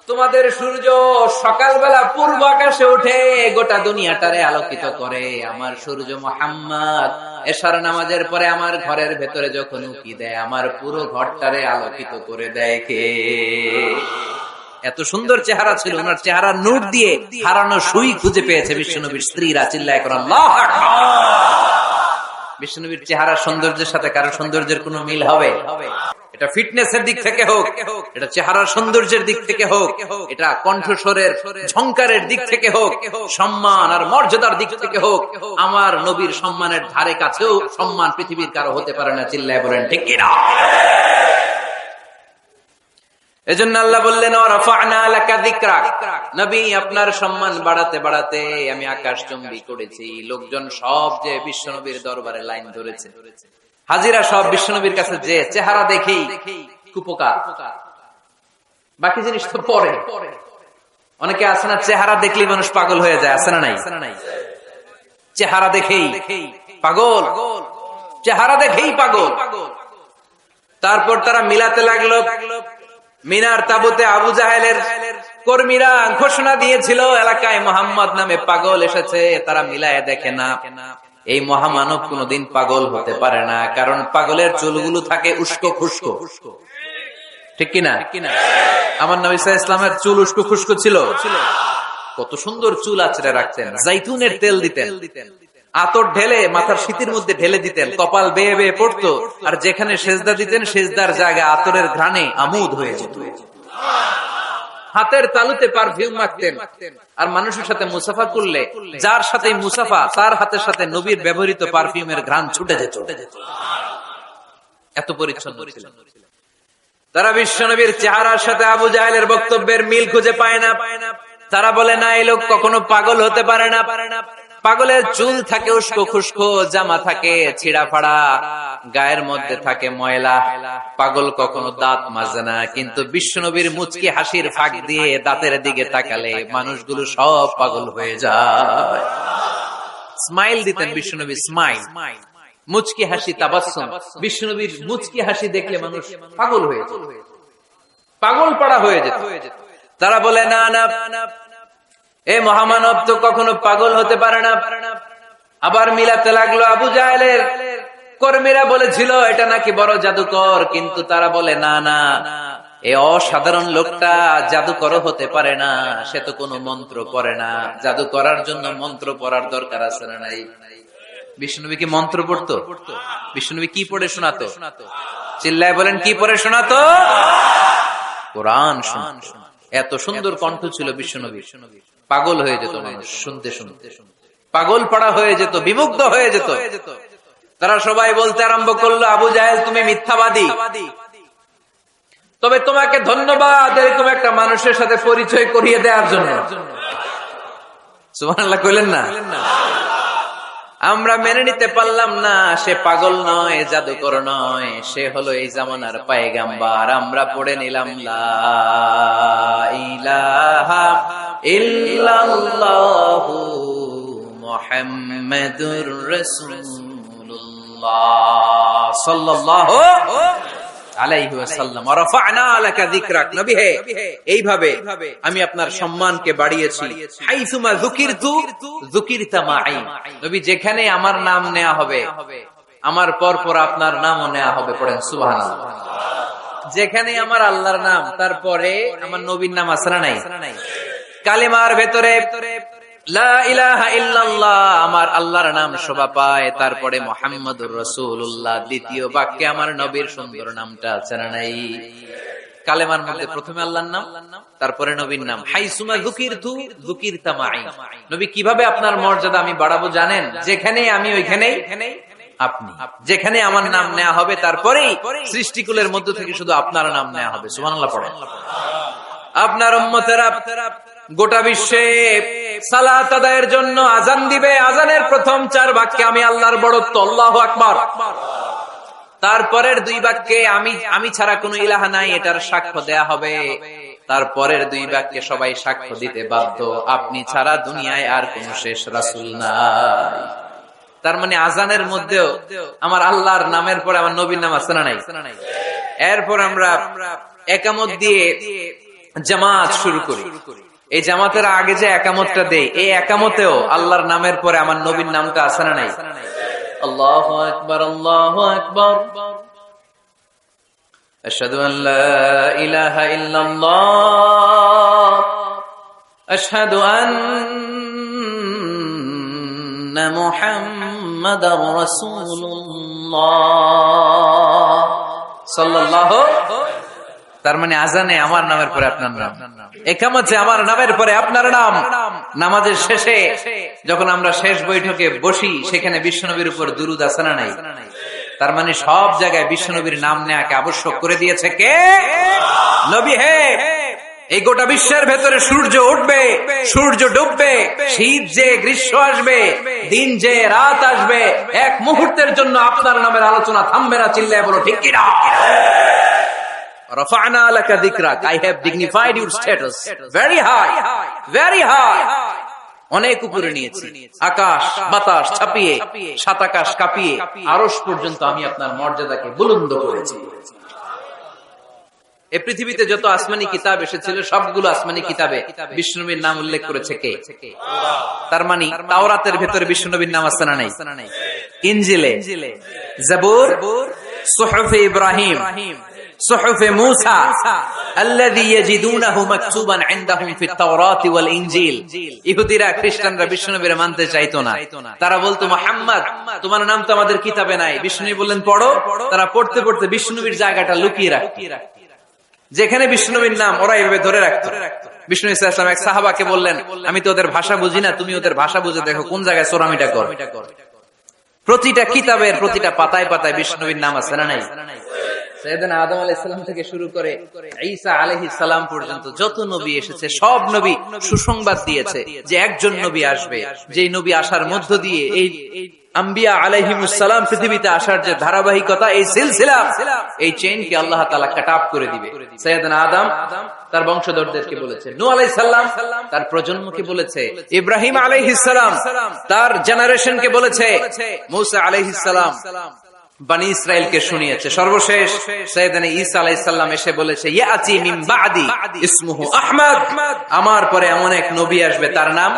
তোমাদের সূর্য সকালবেলা পূর্ব আকাশে উঠে গোটা দুনিয়াটারে আলোকিত করে। আমার সূর্য মুহাম্মদ এশার নামাজের পরে আমার ঘরের ভেতরে যখন উকি দেয়, আমার পুরো ঘরটারে আলোকিত করে দেয় কে? এত সুন্দর চেহারা ছিল, ওনার চেহারার নূর দিয়ে হারানো সুই খুঁজে পেয়েছে বিশ্বনবীর স্ত্রীরা। চিল্লায় করে আল্লাহু আকবার। বিশ্বনবীর চেহারা সৌন্দর্যের সাথে কারো সৌন্দর্যের কোনো মিল হবে? এটা ফিটনেসের দিক থেকে হোক, এটা চেহারার সৌন্দর্যের দিক থেকে হোক, এটা কণ্ঠস্বরের ঝংকারের দিক থেকে হোক, সম্মান আর মর্যাদার দিক থেকে হোক, আমার নবীর সম্মানের ধারে কাছেও সম্মান পৃথিবীর কারো হতে পারে না। চিল্লায় বলেন ঠিক কিনা? এজন্য আল্লাহ বললেন ওয়ারাফা'না লাকা যিকরাক, নবী আপনার সম্মান বাড়াতে বাড়াতে আমি আকাশচুম্বী করেছি। লোকজন সব যে বিশ্বনবীর দরবারে লাইন ধরেছে, হাজিরা সব বিশ্বনবীর কাছে যে চেহারা দেখেই কুপকার, বাকি জিনিস তো পরে। অনেকে আছে না, চেহারা দেখলেই মানুষ পাগল হয়ে যায়, আছে না নাই? চেহারা দেখেই পাগল, চেহারা দেখেই পাগল। তারপর তারা মিলাতে লাগলো। মিনার তাবুতে আবু জাহেলের কর্মীরা ঘোষণা দিয়েছিল এলাকায় মুহাম্মদ নামে পাগল এসেছে। তারা মিলায় দেখে না, এই মহামানব কোনদিন পাগল হতে পারে না, কারণ পাগলের চুলগুলো থাকে উস্কো খুস্কো। ঠিক কিনা? আমার নবী সাল্লাল্লাহু আলাইহি ওয়াসাল্লামের চুল উস্কো খুস্কো ছিল। কত সুন্দর চুল আঁচড়ে রাখতেন, জাইতুনের তেল দিতেন, আতর ঢেলে মাথার শীতের মধ্যে ঢেলে দিতেন, কপাল বেয়ে বেয়ে পড়তো, আর যেখানে সেজদা দিতেন সেজদার জায়গা আতরের ঘ্রাণে আমোদ হয়ে যেত। হাতের তালুতে পারফিউম মাখতেন, আর মানুষের সাথে মুসাফা করলে যার সাথে মুসাফা তার হাতের সাথে নবীর ব্যবহৃত পারফিউমের ঘ্রাণ ছুটে যেত। এত পরিচ্ছন্ন ছিলেন। তারা বিশ্বনবীর চেহারার সাথে আবু জাহেলের বক্তব্যের মিল খুঁজে পায় না। তারা বলে না, এই লোক কখনো পাগল হতে পারে না। পাগলের চুল থাকে উস্কো খুস্কো, জামা থাকে ছিঁড়া ফাড়া, গায়ের মধ্যে থাকে ময়লা। পাগল কখনো দাঁত মাজে না, কিন্তু বিশ্বনবীর মুচকি হাসির ফাঁক দিয়ে দাঁতের দিকে তাকালে মানুষগুলো সব পাগল হয়ে যায়। স্মাইল দিতেন বিশ্বনবী, স্মাইল, মুচকি হাসি, তাবাসসুম। বিশ্বনবীর মুচকি হাসি দেখলে মানুষ পাগল হয়ে যেত, পাগল পাড়া হয়ে যেত। তারা বলে না না, এ মহামানব তো কখনো পাগল হতে পারে না। আবার মিলাতে লাগলো। আবু জাহেলের কর্মীরা বলেছিল এটা নাকি বড় জাদুকর, কিন্তু তারা বলে না না, এ অসাধারণ লোকটা জাদুকর হতে পারে না, সে তো কোনো মন্ত্র পড়ে না। জাদু করার জন্য মন্ত্র পড়ার দরকার আছে না নাই? বিষ্ণুনবী কি মন্ত্র পড়তো? বিষ্ণুনবী কি পড়ে শোনাতো? চিল্লায় বলেন, কি পড়ে শোনাতো? কোরআন শোনাতো। এত সুন্দর কণ্ঠ ছিল বিশ্বনবী। পাগল হয়ে যেত মানুষ শুনতে শুনতে, পাগল পাড়া হয়ে যেত, বিমুগ্ধ হয়ে যেত। তারা সবাই বলতে আরম্ভ করলো, আবু জাহেল তুমি মিথ্যাবাদী, তবে তোমাকে ধন্যবাদ এরকম একটা মানুষের সাথে পরিচয় করিয়ে দেওয়ার জন্য। সুবহানাল্লাহ কইলেন না? আমরা মেনে নিতে পারলাম না সে পাগল নয়, জাদুকর নয়, সে হলো এই জামানার পয়গম্বর। আমরা পড়ে নিলাম লা ইলাহা ইল্লাল্লাহু মুহাম্মাদুর রাসূলুল্লাহ সাল্লাল্লাহু আলাইহি ওয়াসাল্লাম। ওয়ারাফা'না লাকা যিকরাক, নবী হে এইভাবে আমি আপনার সম্মানকে বাড়িয়েছি। হাইসুমা যুকিরতু যুকিরতা মাই, নবী যেখানে আমার নাম নেওয়া হবে আমার পর পর আপনার নামও নেওয়া হবে। পড়েন সুবহানাল্লাহ। যেখানে আমার আল্লাহর নাম তারপরে আমার নবীর নাম আছে না নাই? কালিমার ভেতরে লা ইলাহা ইল্লাল্লাহ আমার আল্লাহর নাম শোভা পায়, তারপরে মুহাম্মাদুর রাসূলুল্লাহ দ্বিতীয় বাক্যে আমার নবীর সুন্দর নামটা আছে না নাই? কালেমার মধ্যে প্রথমে আল্লাহর নাম, তারপরে নবীর নাম। হাইসুমা যুকিরতু যুকিরতা মাই, নবী কিভাবে আপনার মর্যাদা আমি বাড়াবো জানেন? যেখানে আমি ওইখানেই আপনি, যেখানে আমার নাম নেওয়া হবে তারপরেই সৃষ্টিকুলের মধ্য থেকে শুধু আপনার নাম নেওয়া হবে। সুবহানাল্লাহ পড়েন। আপনার উম্মতেরা গোটা বিশ্বে সালাত আদায়ের জন্য আজান দিবে, আজানের প্রথম 4 বাক্যে আমি আল্লাহর বড়ত্ব, আল্লাহু আকবার। তারপরের 2 বাক্যে আমি ছাড়া কোনো ইলাহা নাই, এটার সাক্ষ্য দেয়া হবে। তারপরের 2 বাক্যে সবাই সাক্ষ্য দিতে বাধ্য, আপনি ছাড়া দুনিয়ায় আর কোন শেষ রাসূল নাই। তার মানে আজানের মধ্যেও আমার আল্লাহর নামের পরে আমার নবীর নাম আছে না নাই? এরপর আমরা একামত দিয়ে জামাত শুরু করি। এই জামাতের আগে যে একামতটা দেই, এই একামতেও আল্লাহর নামের পরে আমার নবীর নামটা আছে না নাই? আল্লাহু আকবার, আল্লাহু আকবার, আশহাদু আন লা ইলাহা ইল্লাল্লাহ, আশহাদু আন্না মুহাম্মাদার রাসূলুল্লাহ সাল্লাল্লাহু। তার মানে আজানে আমার নামের পরে আপনার নাম, একামতে আমার নামের পরে আপনার নাম। নামাজের শেষে যখন আমরা শেষ বৈঠকে বসি, সেখানে বিশ্বনবীর উপর দুরূদ আছে না নাই? তার মানে সব জায়গায় বিশ্বনবীর নাম নেওয়াকে আবশ্যক করে দিয়েছে কে? নবী। হে, এই গোটা বিশ্বের ভেতরে সূর্য উঠবে, সূর্য ডুববে, শীত যে গ্রীষ্ম আসবে, দিন যে রাত আসবে, এক মুহূর্তের জন্য আপনার নামের আলোচনা থামবে না। চিল্লায় বলো ঠিক কি না? রাফা'না লাকা যিকরাক, I have dignified your status very high, very high. অনেক উপরে নিয়েছি, আকাশ বাতাস ছাপিয়ে, সাত আকাশ কাঁপিয়ে আরশ পর্যন্ত আমি আপনার মর্যাদাকে বুলন্দ করেছি। এই পৃথিবীতে যত আসমানি কিতাব এসেছিল, সবগুলো আসমানি কিতাবে বিষ্ণুনবীর নাম উল্লেখ করেছে কে? তার মানে তাওরাতের ভেতরে বিষ্ণুনবীর নাম আছে না নাই? ইনজিলে, জাবুর, সুহুফে ইব্রাহিম, সুহুফে মূসা, আল্লাযী ইয়াজিদুনাহু মাকতুবান ইনদাহুম ফিত তাওরাতি ওয়াল ইনজিল। ইহুদিরা খ্রিস্টানরা বিষ্ণুনবীর মানতে চাইতো না। তারা বলতো, মুহাম্মদ তোমার নাম তো আমাদের কিতাবে নাই। বিষ্ণুনবী বললেন পড়ো। তারা পড়তে পড়তে বিষ্ণুনবীর জায়গাটা লুকিয়ে রাখতো। যেখানে বিষ্ণুনবীর নাম ওরা এভাবে ধরে রাখতো। বিষ্ণু সাল্লাল্লাহু আলাইহি ওয়াসাল্লাম এক সাহাবাকে বললেন, আমি তো ওদের ভাষা বুঝি না, তুমি ওদের ভাষা বুঝে দেখো কোন জায়গায় চোরামিটা কর। প্রতিটা কিতাবের প্রতিটা পাতায় পাতায় বিষ্ণুনবীর নাম আছে না নাই? সাইয়েদনা আদম আলাইহিস সালাম থেকে শুরু করে ঈসা আলাইহিস সালাম পর্যন্ত যত নবী এসেছে, সব নবী সুসংবাদ দিয়েছে যে একজন নবী আসবে, যেই নবী আসার মধ্য দিয়ে এই আম্বিয়া আলাইহিমুস সালাম পৃথিবীতে আসার যে ধারাবাহিকতা, এই সিলসিলা, এই চেইনকে আল্লাহ তাআলা কাট অফ করে দিবে। সাইয়েদনা আদম তার বংশধরদেরকে বলেছে, নূহ আলাইহিস সালাম তার প্রজন্মকে বলেছে, ইব্রাহিম আলাইহিস সালাম তার জেনারেশনকে বলেছে, মূসা আলাইহিস সালাম বনি ইসরাইলকে শুনিয়েছে। সর্বশেষ সাইয়েদনা ঈসা আলাইহিস সালাম এসে বলেছে, ইয়াতি মিন বাদি ইসমুহু আহমদ, আমার পরে এমন এক নবী আসবে তার নাম,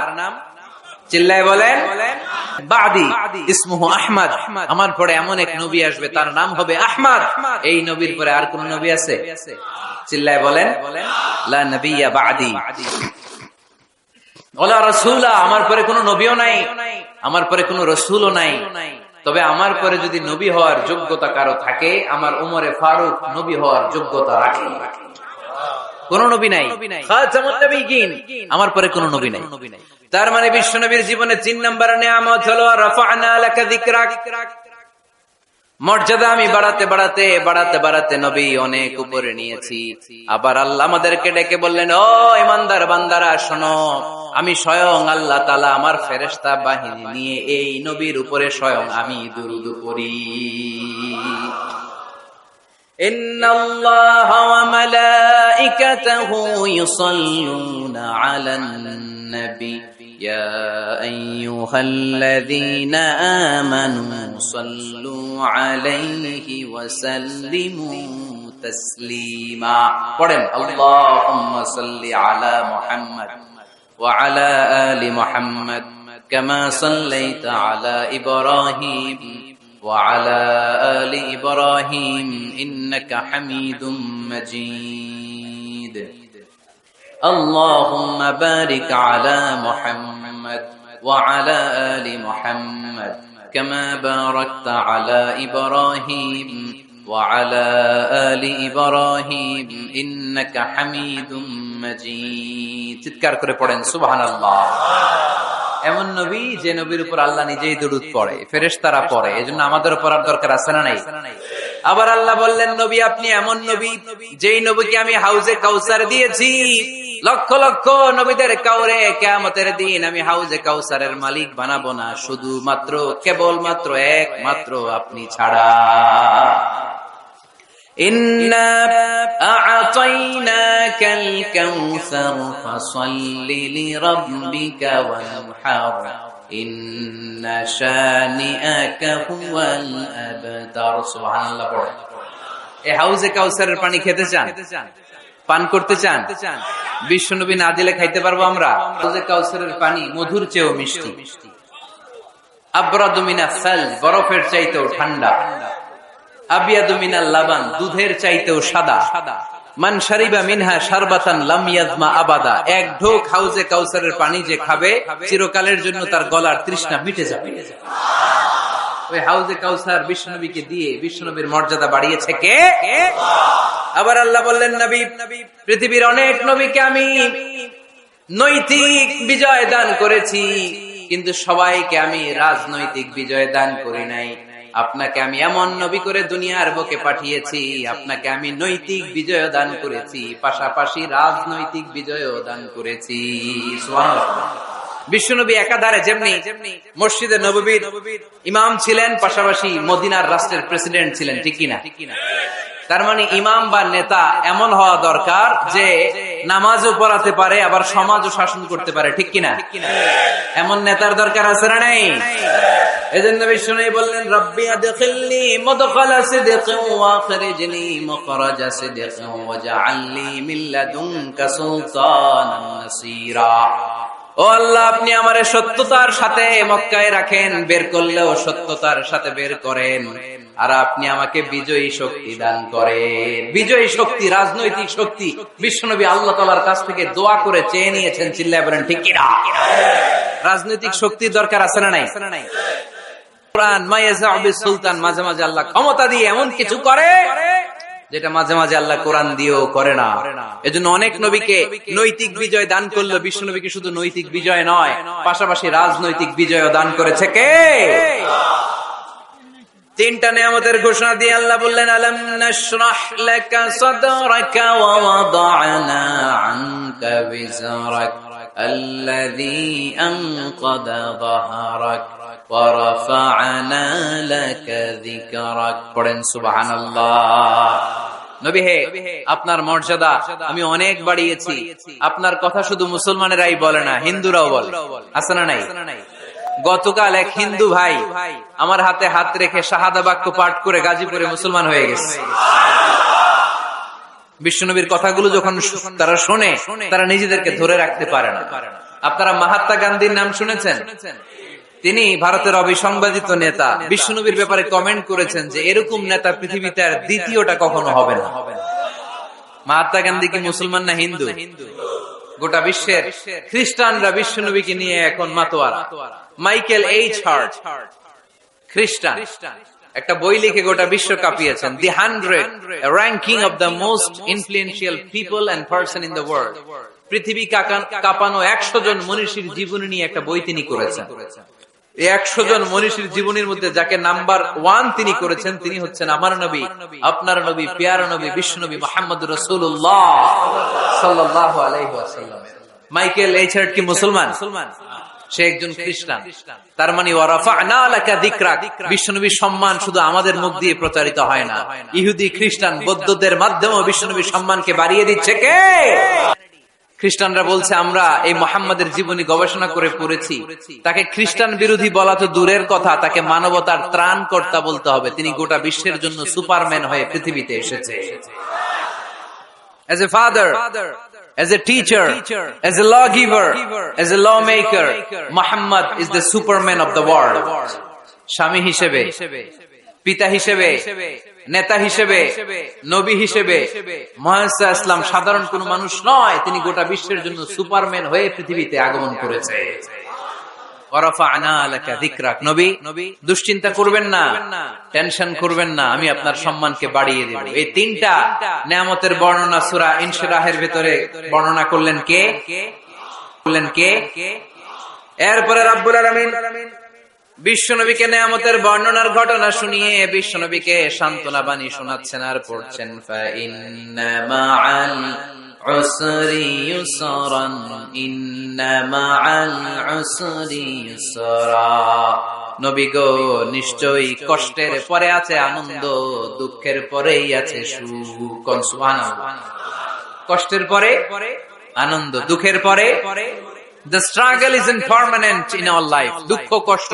চিল্লায় বলেন, বাদি ইসমুহু আহমদ, আমার পরে এমন এক নবী আসবে তার নাম হবে আহমদ। এই নবীর পরে আর কোন নবী আছে? চিল্লায় বলেন, লা নবিয়্যা বাদি ওয়ালা রাসূলা, আমার পরে কোনো নবীও নাই, আমার পরে কোনো রাসূলও নাই। তবে আমার পরে যদি নবী হওয়ার যোগ্যতা কারো থাকে, আমার উমরে ফারুক নবী হওয়ার যোগ্যতা রাখে। কোন নবী নাই, খাতামুন নবিয়্যিন, আমার পরে কোন নবী নাই। তার মানে বিশ্বনবীর জীবনে 3 নম্বর নিয়ামত হলো রাফা'না লাকা যিকরাক, মর্যাদা আমি বাড়াতে বাড়াতে বাড়াতে বাড়াতে নবী অনেক উপরে নিয়েছি। আবার আল্লাহ আমাদেরকে ডেকে বললেন, ও ইমানদার বান্দারা শোনো, আমি স্বয়ং আল্লাহ তাআলা আমার ফেরেশতা বাহিনী নিয়ে এই নবীর উপরে স্বয়ং আমি দুরূদ পড়ি। ইন্নাল্লাহা ওয়া মালাইকাতাহু ইউসাল্লুনা আলান নবী ইয়া আইয়ুহাল্লাযীনা আমানু সাল্লু আলাইহি ওয়া সাল্লিমু তাসলিমা। পড়েন, আল্লাহুম্মা সাল্লি আলা মুহাম্মাদ ওয়া আলা আলি মুহাম্মাদ কামা সাল্লাইতা আলা ইব্রাহিম ওয়া আলা আলি ইব্রাহিম ইন্নাকা হামিদুম মাজিদ। اللهم بارك على محمد وعلى آل محمد كما باركت على إبراهيم وعلى آل إبراهيم إنك حميد مجيد। চিৎকার করে পড়েন সুবহানাল্লাহ। এমন নবী যে নবীর উপর আল্লাহ নিজেই দরুদ পড়ে, ফেরেশতারা পড়ে, এজন্য আমাদের পড়ার দরকার আছে না নাই? আবার আল্লাহ বললেন, নবী আপনি এমন নবী যেই নবীকে আমি হাউজে কাউসার দিয়েছি, লক্ষ লক্ষ নবীদের কাউরে কিয়ামতের দিন আমি হাউজে কাউসারের মালিক বানাবো না, শুধুমাত্র কেবলমাত্র একমাত্র আপনি ছাড়া। ইন্না আ'তাইনাকাল কাউসার ফাসাল্লি লিরাব্বিকা ওয়ানহার ইন্না শানিআকা হুয়াল আবতার। সুবহানাল্লাহ। পড়ে, এই হাউজে কাউসারের পানি খেতে চান? পান করতে চান? বিশ্বনবী না দিলে খাইতে পারবো আমরা? হাউজে কাউসারের পানি মধুর চেয়েও মিষ্টি, আবরাদু মিনাস সালজ, বরফের চাইতেও ঠান্ডা, আবিয়াদু মিনাল লাবান, দুধের চাইতেও সাদা। মান শারিবা মিনহা শারবাতান লাম ইয়াজমা আবাদা, এক ঢোক হাউজে কাউসারের পানি যে খাবে চিরকালের জন্য তার গলার তৃষ্ণা মিটে যাবে। ওই হাউজে কাউসার বিশ্বনবীকে দিয়ে বিশ্বনবীর মর্যাদা বাড়িয়েছে কে? আবার আল্লাহ বললেন, নবী, পৃথিবীর অনেক নবীকে আমি নৈতিক বিজয় দান করেছি, কিন্তু সবাইকে আমি রাজনৈতিক বিজয় দান করি নাই। আপনাকে আমি এমন নবী করে দুনিয়ার বুকে পাঠিয়েছি, আপনাকে আমি নৈতিক বিজয় দান করেছি, পাশাপাশি রাজনৈতিক বিজয় দান করেছি। সুবহানাল্লাহ। বিশ্বনবী একাধারে যেমনি মসজিদে নববীর ইমাম ছিলেন, পাশাপাশি মদিনার রাষ্ট্রের প্রেসিডেন্ট ছিলেন, ঠিক কিনা? তার মানে ইমাম বা নেতা এমন হওয়া দরকার যে নামাজও পড়াতে পারে, আবার সমাজও শাসন করতে পারে, ঠিক কিনা? এমন নেতার দরকার আছে না নাই? এজন্য বিশ্বনবী বললেন, রব্বি আদখিলনি মুদখালা সিদকিন ওয়া আখরিজনি মুখরাজা সিদকিন ওয়াজআলনি মিন লাদুনকা সুলতানান নাসীরা। ও আল্লাহ, আপনি আমারে সত্যতার সাথে মক্কায় রাখেন, বের করলেও সত্যতার সাথে বের করেন, আর আপনি আমাকে বিজয়ী শক্তি দান করেন। বিজয়ী শক্তি, রাজনৈতিক শক্তি বিশ্বনবী আল্লাহ তাআলার কাছ থেকে দোয়া করে চেয়ে নিয়েছেন। চিল্লায় বলেন ঠিক কিনা? রাজনৈতিক শক্তির দরকার আছে না নাই? কোরআন মায়াযা বিস সুলতান, মাঝে মাঝে আল্লাহ ক্ষমতা দিয়ে এমন কিছু করে যেটা মাঝে মাঝে আল্লাহ কোরআন দিয়েও করে না। এজন্য অনেক নবীকে নৈতিক বিজয় দান করলো। বিশ্বনবীকে শুধু নৈতিক বিজয় নয়, পাশাপাশি রাজনৈতিক বিজয়ও দান করেছে কে? তিনটা নিয়ামতের ঘোষণা দিয়ে আল্লাহ বললেন, আলাম নাশরাহ লাকা সাদরাকা ওয়া ওয়াদা'না আনকা বিজরাক আল্লাযী আনকাদা যাহরাক ওয়া রাফা'না লাকা যিকরাক। পড়েন সুবহানাল্লাহ। নবী হে, আপনার মর্যাদা আমি অনেক বাড়িয়েছি। আপনার কথা শুধু মুসলমানেরাই বলে না, হিন্দুরাও বলে, আছে না নাই? গতকাল এক হিন্দু ভাই আমার হাতে হাত রেখে শাহাদা বাক্য পাঠ করে গাজীপুরে মুসলমান হয়ে গেছে। বিশ্বনবীর কথাগুলো যখন তারা শোনে, তারা নিজেদেরকে ধরে রাখতে পারে না। আপনারা মহাত্মা গান্ধীর নাম শুনেছেন? তিনি ভারতের অবিসংবাদিত নেতা। বিশ্বনবীর ব্যাপারে কমেন্ট করেছেন যে এরকম নেতা পৃথিবীতে আর দ্বিতীয়টা কখনো হবে না। মহাত্মা গান্ধী কি মুসলমান না হিন্দু? গোটা বিশ্বের খ্রিস্টানরা বিশ্বনবীকে নিয়ে এখন মাতোয়ারা। মাইকেল এইচ হার্ট, খ্রিস্টান, একটা বই লিখে গোটা বিশ্ব কাঁপিয়েছেন, the 100 ranking of the most influential people and person in the world. পৃথিবী কাঁপানো 100 জন মনীষীর জীবনী নিয়ে একটা বই তিনি করেছেন। এই 100 জন মনীষীর জীবনীর মধ্যে যাকে নাম্বার 1 তিনি করেছেন, তিনি হচ্ছেন আমার নবী, আপনার নবী, প্যারা নবী, বিশ্বনবী মুহাম্মদুর রাসূলুল্লাহ সাল্লাল্লাহু আলাইহি ওয়াসাল্লাম। মাইকেল এইচ হার্ট কি মুসলমান? সে একজন খ্রিস্টান। তার মানে ওয়া রাফা'না লাকা যিকরাক, বিশ্বনবীর সম্মান শুধু আমাদের মুখ দিয়ে প্রচারিত হয় না, ইহুদি, খ্রিস্টান, বৌদ্ধদের মাধ্যমেও বিশ্বনবীর সম্মানকে বাড়িয়ে দিচ্ছে কে? খ্রিস্টানরা বলছে আমরা এই মুহাম্মাদের জীবনী গবেষণা করে পড়েছি, তাকে খ্রিস্টান বিরোধী বলা তো দূরের কথা, তাকে মানবতার ত্রাণকর্তা বলতে হবে। তিনি গোটা বিশ্বের জন্য সুপারম্যান হয়ে পৃথিবীতে এসেছে। As a father, as a teacher, as a lawgiver, as a lawmaker, Muhammad is the superman of the world. স্বামী হিসেবে, পিতা হিসেবে, নেতা হিসেবে, নবী হিসেবে মুহাম্মদ সাল্লাল্লাহু আলাইহি ওয়াসাল্লাম সাধারণ কোন মানুষ নয়, তিনি গোটা বিশ্বের জন্য সুপারম্যান হয়ে পৃথিবীতে আগমন করেছে। ওয়ারাফা'না লাকা যিকরাক। নবী, দুশ্চিন্তা করবেন না, টেনশন করবেন না, আমি আপনার সম্মানকে বাড়িয়ে দেব। এই তিনটা নিয়ামতের বর্ণনা সূরা ইনশিরাহের ভিতরে বর্ণনা করলেন কে? এরপরে রব্বুল আলামিন বিশ্বনবীকে নিয়ামতের বর্ণনার ঘটনা শুনিয়ে বিশ্বনবীকে সান্ত্বনা বাণী শোনাচ্ছেন আর পড়ছেন, ফা ইন্না মা'আল উসরি ইউসরান, ইন্না মা'আল উসরি ইউসরা। নবী গো, নিশ্চয়ই কষ্টের পরে আছে আনন্দ, দুঃখের পরেই আছে সুখ। সুবহানাল্লাহ। কষ্টের পরে আনন্দ, দুঃখের পরে। The struggle isn't permanent in our life. দুঃখ কষ্ট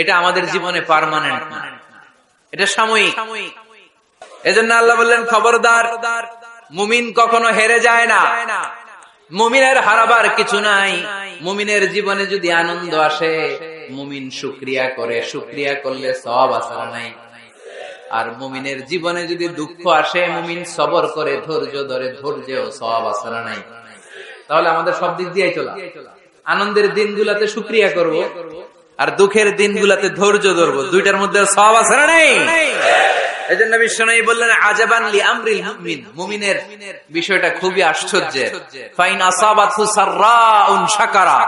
এটা আমাদের জীবনে পার্মানেন্ট না, এটা সাময়িক। এজন্য আল্লাহ বললেন, খবরদার মুমিন কখনো হেরে যায় না, মুমিনের হারাবার কিছু নাই। মুমিনের জীবনে যদি আনন্দ আসে, মুমিন শুকরিয়া করে, শুকরিয়া করলে সওয়াব আছে না নাই? আর মুমিনের জীবনে যদি দুঃখ আসে, মুমিন সবর করে, ধৈর্য ধরে, ধৈর্যেও সওয়াব আছে না নাই? তাহলে আমাদের সব দিক দিয়েই চলা, আনন্দের দিনগুলাতে শুকরিয়া করব, আর দুঃখের দিনগুলাতে ধৈর্য ধরবো, দুইটার মধ্যে সওয়াব আছে না নাই? এজন্য বিশ্বনবী বললেন, আজাবান লি আমরিল মুমিন, মুমিনের বিষয়টা খুবই আশ্চর্যের। ফাইন আসাবাতহু সাররাউন শাকারা,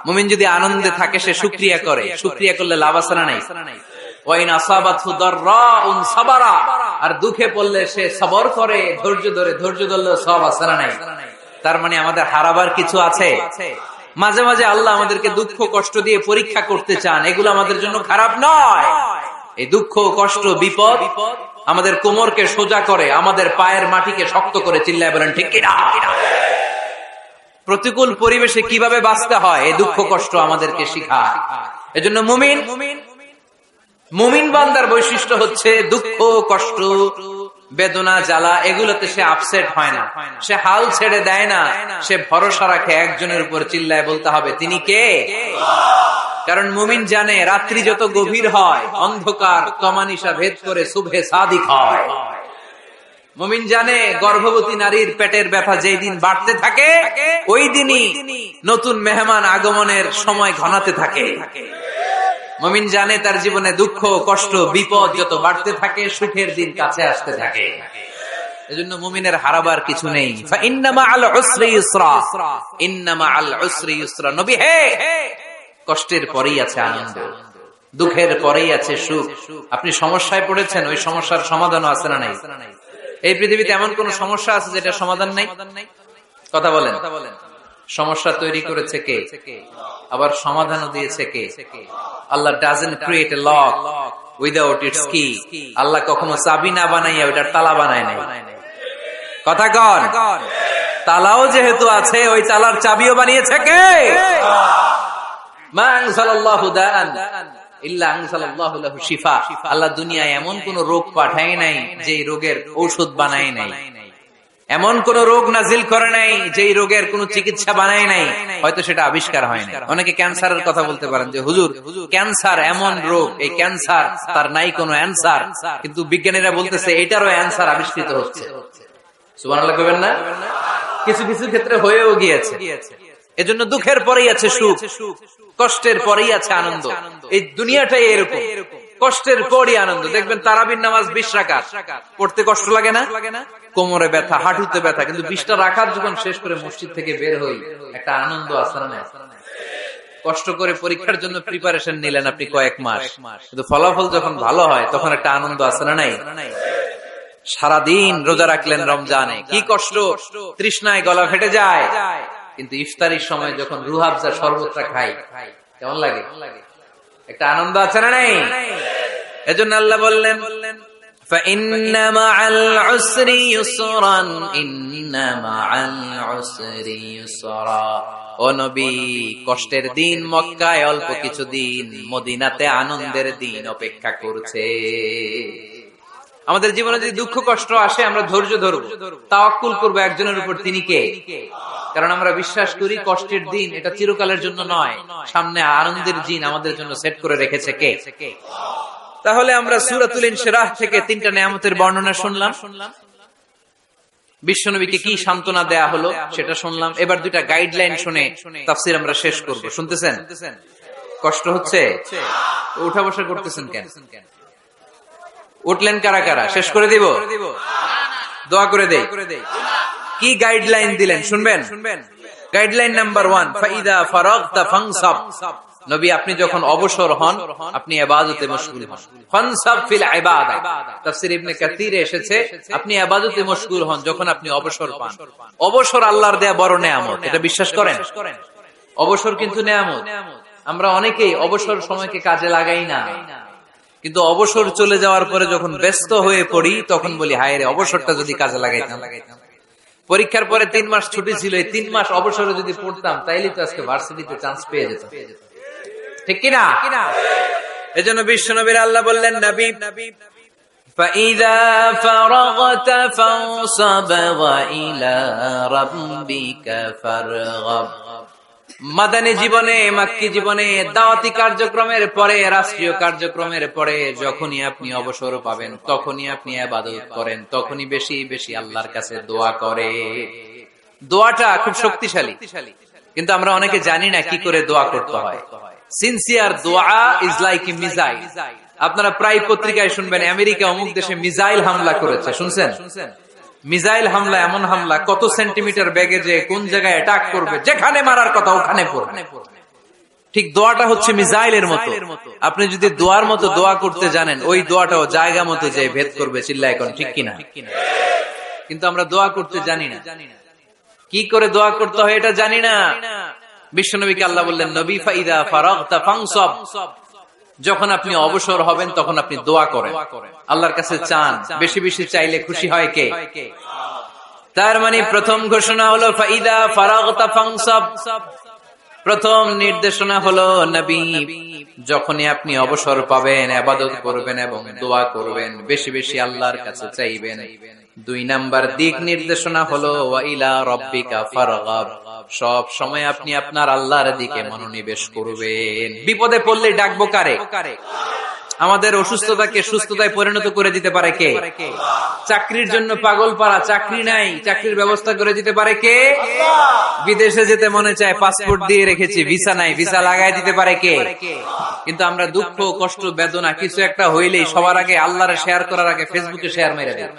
মুমিন যদি আনন্দে থাকে সে শুকরিয়া করে, শুকরিয়া করলে লাভ আছে না নাই? ওয়াইন আসাবাতহু দাররাউন সাবারা, আর দুঃখে পড়লে সে সবর করে, ধৈর্য ধরে, ধৈর্য ধরলে সওয়াব আছে না নাই? তার মানে আমাদের হারাবার কিছু আছে। মাঝে মাঝে আল্লাহ আমাদেরকে দুঃখ কষ্ট দিয়ে পরীক্ষা করতে চান, এগুলো আমাদের জন্য খারাপ নয়। এই দুঃখ কষ্ট বিপদ আমাদের কোমরকে সোজা করে, আমাদের পায়ের মাটিকে শক্ত করে, চিল্লায় বলেন ঠিক কিনা? প্রতিকূল পরিবেশে কিভাবে বাঁচতে হয় এই দুঃখ কষ্ট আমাদেরকে শিখায়। এজন্য মুমিন বান্দার বৈশিষ্ট্য হচ্ছে দুঃখ কষ্ট বেদনা জ্বালা এগুলোতে সে আপসেট হয় না, সে হাল ছেড়ে দেয় না, সে ভরসা রাখে একজনের উপর, চিল্লায় বলতে হবে তিনি কে? কারণ মুমিন জানে রাত্রি যত গভীর হয়, অন্ধকার তমানিসা ভেদ করে সুবহে সাদিক হয়। মুমিন জানে গর্ভবতী নারীর পেটের ব্যথা যেই দিন বাড়তে থাকে, ওই দিনই নতুন মেহমান আগমনের সময় ঘনাতে থাকে। মুমিন জানে তার জীবনে দুঃখ কষ্ট বিপদ যত বাড়তে থাকে, সুখের দিন কাছে আসতে থাকে। এজন্য মুমিনের হারাবার কিছু নেই। ফাইন্না মাআল উসরি ইউসরা, ইন্না মাআল উসরি ইউসরা। নবী হে, কষ্টের পরেই আছে আনন্দ, দুঃখের পরেই আছে সুখ। আপনি সমস্যায় পড়েছেন, ওই সমস্যার সমাধানও আছে না নাই? এই পৃথিবীতে এমন কোন সমস্যা আছে যেটা সমাধান নাই? কথা বলেন। সমস্যা তৈরি করেছে কে? আবার সমাধানও দিয়েছে কে? Allah doesn't create a lock without its key. Allah কখনো চাবি না বানাইয়া ওইটার তালা বানায় নাই। কথা কন। তালাও যেহেতু আছে, ওই তালার চাবিও বানিয়েছে কে? মা আনজালাল্লাহু দাআন ইল্লা আনজালাল্লাহু লাহু শিফা। আল্লাহ দুনিয়ায় এমন কোন রোগ পাঠায় নাই যে রোগের ঔষধ বানায় নাই, এমন কোন রোগ নাজিল করে নাই যেই রোগের কোন চিকিৎসা বানায় নাই, হয়তো সেটা আবিষ্কার হয় না। অনেকে ক্যান্সারের কথা বলতে পারেন যে হুজুর ক্যান্সার এমন রোগ, এই ক্যান্সার তার নাই কোনো অ্যানসার, কিন্তু বিজ্ঞানীরা বলতেছে এটারও অ্যানসার আবিষ্কৃত হচ্ছে। সুবহানাল্লাহ কইবেন না? কিছু কিছু ক্ষেত্রে হয়েও গিয়েছে। এজন্য দুঃখের পরেই আছে সুখ, কষ্টের পরেই আছে আনন্দ। এই দুনিয়াটাই এরকম, কষ্টের পরই আনন্দ। দেখবেন তারাবির নামাজ 20 রাকাত পড়তে কষ্ট লাগে না? কোমরে ব্যথা, হাঁটুতে ব্যথা, কিন্তু 20টা রাকাত যখন শেষ করে মসজিদ থেকে বের হই, একটা আনন্দ আছে না? কষ্ট করে পরীক্ষার জন্য প্রিপারেশন নিলেন আপনি কয়েক মাস, কিন্তু ফলাফল যখন ভালো হয় তখন একটা আনন্দ আছে না নাই? সারাদিন রোজা রাখলেন রমজানে, কি কষ্ট, তৃষ্ণায় গলা ফেটে যায়, কিন্তু ইফতারির সময় যখন রুহাবজা শরবতটা খাই কেমন লাগে? একটা আনন্দ আছে না নাই? এজন্য আল্লাহ বললেন فَإِنَّ مَعَ الْعُسْرِ يُسْرًا إِنَّ مَعَ الْعُسْرِ يُسْرًا। ও নবী, কষ্টের দিন মক্কায় অল্প কিছু দিন, মদিনাতে আনন্দের দিন অপেক্ষা করছে। আমাদের জীবনে যদি দুঃখ কষ্ট আসে, আমরা ধৈর্য ধরব, তাওয়াক্কুল করব একজনের উপর, তিনি কে? কারণ আমরা বিশ্বাস করি কষ্টের দিন এটা চিরকালের জন্য নয়, সামনে আনন্দের দিন আমাদের জন্য সেট করে রেখেছে কে? তাহলে আমরা সূরাতুল ইনশিরাহ থেকে 3টা নিয়ামতের বর্ণনা শুনলাম, বিশ্বনবীকে কি সান্ত্বনা দেয়া হলো সেটা শুনলাম। এবার 2টা গাইডলাইন শুনে তাফসীর আমরা শেষ করব। শুনতেছেন? কষ্ট হচ্ছে? উঠা বসা করতেছেন কেন? উঠলেন কারা কারা? শেষ করে দিব? দোয়া করে দেই। কি গাইডলাইন দিলেন শুনবেন? গাইডলাইন নাম্বার 1, ফাইদা ফারাগতা ফানসাব। নবী আপনি যখন অবসর হন, আপনি ইবাদতে মশগুল হন। ফানসাব ফিল ইবাদা। তাফসীর ইবনে কাসিরে এসেছে আপনি ইবাদতে মশগুল হন যখন আপনি অবসর পান। অবসর আল্লাহর দেয়া বড় নেয়ামত, এটা বিশ্বাস করেন? অবসর কিন্তু নেয়ামত। আমরা অনেকেই অবসর সময়কে কাজে লাগাই না, কিন্তু অবসর চলে যাওয়ার পরে যখন ব্যস্ত হয়ে পড়ি তখন বলি হায় রে, অবসরটা যদি কাজে লাগাইতাম। পরীক্ষার পরে 3 মাস ছুটি ছিল, এই 3 মাস অবসরে যদি পড়তাম তাইলে তো আজকে ভার্সিটিতে চান্স পেয়ে যেতাম, ঠিক কিনা? এজন্য বিশ্বনবীর আল্লাহ বললেন, নবী فَإِذَا فَرَغْتَ فَانصَبْ وَإِلَى رَبِّكَ فَارْغَب। মাদানী জীবনে, মাক্কি জীবনে, দাওয়াতি কার্যক্রমের পরে, রাষ্ট্রীয় কার্যক্রমের পরে যখনই আপনি অবসর পাবেন, তখনই আপনি ইবাদত করেন, তখনই বেশি বেশি আল্লাহর কাছে দোয়া করে। দোয়াটা খুব শক্তিশালী, কিন্তু আমরা অনেকে জানি না কি করে দোয়া করতে হয়। সিনসিয়ার দোয়া ইজ লাইক এ মিসাইল। আপনারা প্রায় পত্রিকায় শুনবেন আমেরিকা অমুক দেশে মিসাইল হামলা করেছে, শুনছেন? মিসাইল হামলা এমন হামলা, কত সেন্টিমিটার বেগে যে কোন জায়গায় অ্যাটাক করবে, যেখানে মারার কথা ওখানে পড়বে। ঠিক দোয়াটা হচ্ছে মিসাইলের মতো। আপনি যদি দোয়ার মতো দোয়া করতে জানেন, ওই দোয়াটাও জায়গা মতো যে ভেদ করবে। চিল্লায় এখন ঠিক কিনা? কিন্তু আমরা দোয়া করতে জানি না, কি করে দোয়া করতে হয় এটা জানি না। বিশ্বনবীকে আল্লাহ বললেন, নবী ফাইদা ফারাগতা ফানসাব, যখন আপনি অবসর হবেন তখন আপনি দোয়া করেন, আল্লাহর কাছে চান। বেশি বেশি চাইলে খুশি হয় কে? তার মানে প্রথম ঘোষণা হলো ফাইদা ফারাগতা ফানসাব। প্রথম নির্দেশনা হলো নবী, যখনই আপনি অবসর পাবেন ইবাদত করবেন এবং দোয়া করবেন, বেশি বেশি আল্লাহর কাছে চাইবেন। 2 নাম্বার দিক নির্দেশনা হলো ওয়া ইলা রাব্বিকা ফারগাব, সব সময় আপনি আপনার আল্লাহর দিকে মনোনিবেশ করবেন। বিপদে পড়লে ডাকবো কারে? আমাদের অসুস্থতাকে সুস্থতায় পরিণত করে দিতে পারে কে? চাকরির জন্য পাগল পারা, চাকরি নাই, চাকরির ব্যবস্থা করে দিতে পারে কে? বিদেশে যেতে মনে চায়, পাসপোর্ট দিয়ে রেখেছি, ভিসা নাই, ভিসা লাগাই দিতে পারে কে? কিন্তু আমরা দুঃখ, কষ্ট, বেদনা কিছু একটা হইলেই সবার আগে আল্লাহরে শেয়ার করার আগে ফেসবুকে শেয়ার মেরে দিই।